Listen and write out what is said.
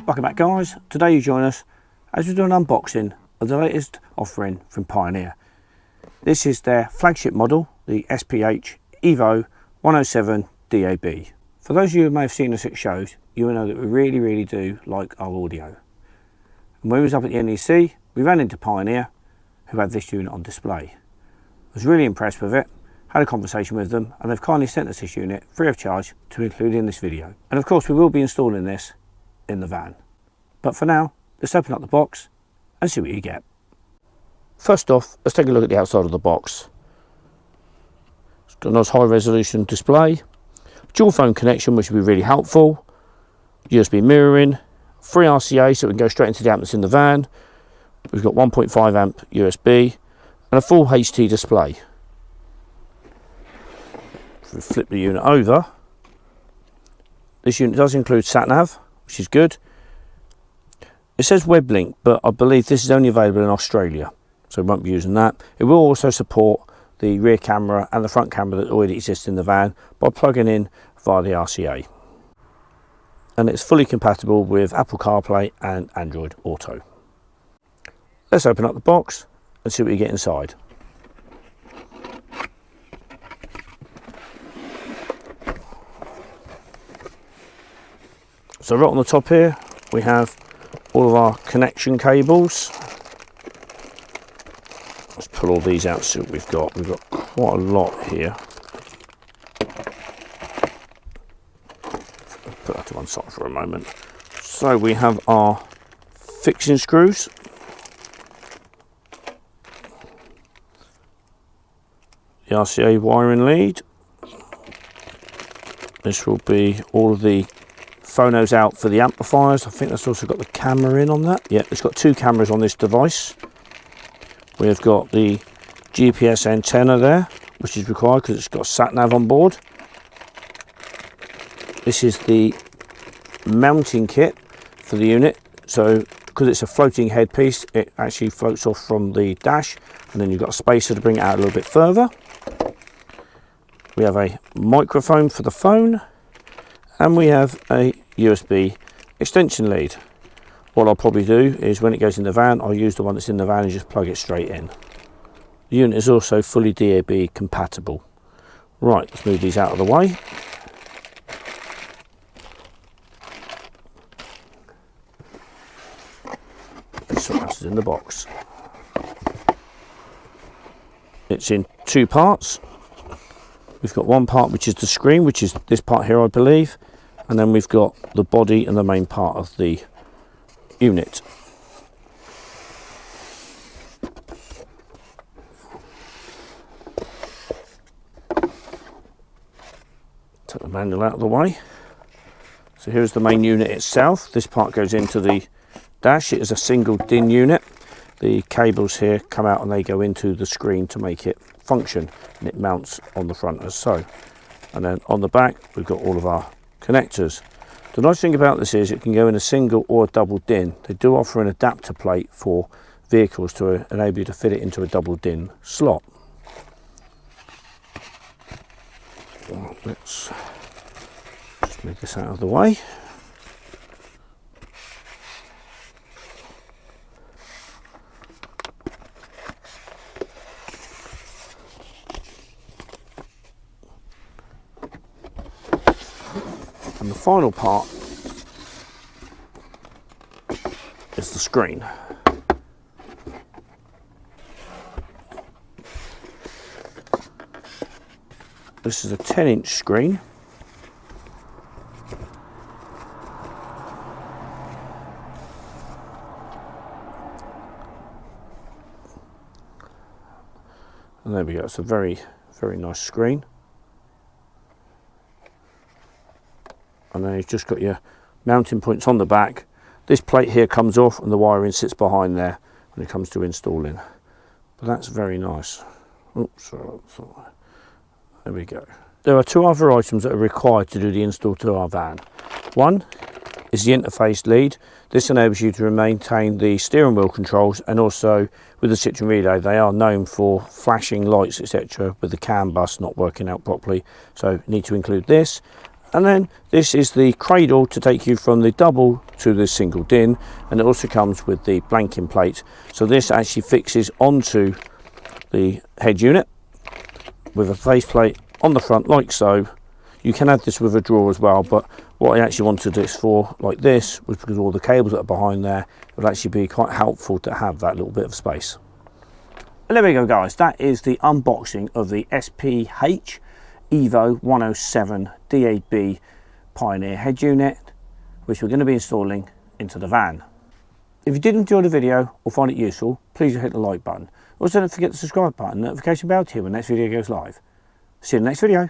Welcome back guys, today you join us as we do an unboxing of the latest offering from Pioneer. This is their flagship model, the SPH-EVO107DAB. For those of you who may have seen us at shows, you will know that we really do like our audio. And when we was up at the NEC, we ran into Pioneer, who had this unit on display. I was really impressed with it, had a conversation with them, and they've kindly sent us this unit free of charge to include in this video. And of course we will be installing this in the van. But for now, let's open up the box and see what you get. First off, let's take a look at the outside of the box. It's got a nice high resolution display, dual phone connection which will be really helpful, USB mirroring, free RCA so we can go straight into the amp that's in the van. We've got 1.5 amp USB and a full HD display. If we flip the unit over, this unit does include sat-nav, which is good. It says web link, but I believe this is only available in Australia, so we won't be using that. It will also support the rear camera and the front camera that already exists in the van by plugging in via the RCA. And it's fully compatible with Apple CarPlay and Android Auto. Let's open up the box and see what you get inside. So right on the top here we have all of our connection cables. Let's pull all these out, see what we've got. We've got quite a lot here. Put that to one side for a moment. So we have our fixing screws. The RCA wiring lead. This will be all of the phonos out for the amplifiers. I think that's also got the camera in on that. Yeah, it's got two cameras on this device. We've got the GPS antenna there, which is required because it's got sat-nav on board. This is the mounting kit for the unit. So because it's a floating headpiece, it actually floats off from the dash, and then you've got a spacer to bring it out a little bit further. We have a microphone for the phone, and we have a USB extension lead. What I'll probably do is when it goes in the van, I'll use the one that's in the van and just plug it straight in. The unit is also fully DAB compatible. Right, let's move these out of the way. This one else is in the box. It's in two parts. We've got one part which is the screen, which is this part here I believe, and then we've got the body and the main part of the unit. Take the manual out of the way. So here's the main unit itself. This part goes into the dash. It is a single DIN unit. The cables here come out and they go into the screen to make it function, and it mounts on the front as so. And then on the back we've got all of our connectors. The nice thing about this is it can go in a single or a double DIN. They do offer an adapter plate for vehicles to enable you to fit it into a double DIN slot. Let's just move this out of the way. And the final part is the screen. This is a 10-inch screen. And there we go, it's a very nice screen. And then you've just got your mounting points on the back. This plate here comes off and the wiring sits behind there when it comes to installing. But that's very nice. Oops, there we go. There are two other items that are required to do the install to our van. One is the interface lead. This enables you to maintain the steering wheel controls, and also with the Citroen Relay they are known for flashing lights etc. with the CAN bus not working out properly, so you need to include this. And then this is the cradle to take you from the double to the single din, and it also comes with the blanking plate. So this actually fixes onto the head unit with a faceplate on the front like so. You can add this with a drawer as well, but what I actually wanted this for like this was because all the cables that are behind there, it would actually be quite helpful to have that little bit of space. And there we go guys, that is the unboxing of the SPH-EVO107DAB Pioneer head unit, which we're going to be installing into the van. If you did enjoy the video or find it useful, please hit the like button. Also don't forget the subscribe button and notification bell to hear when the next video goes live. See you in the next video.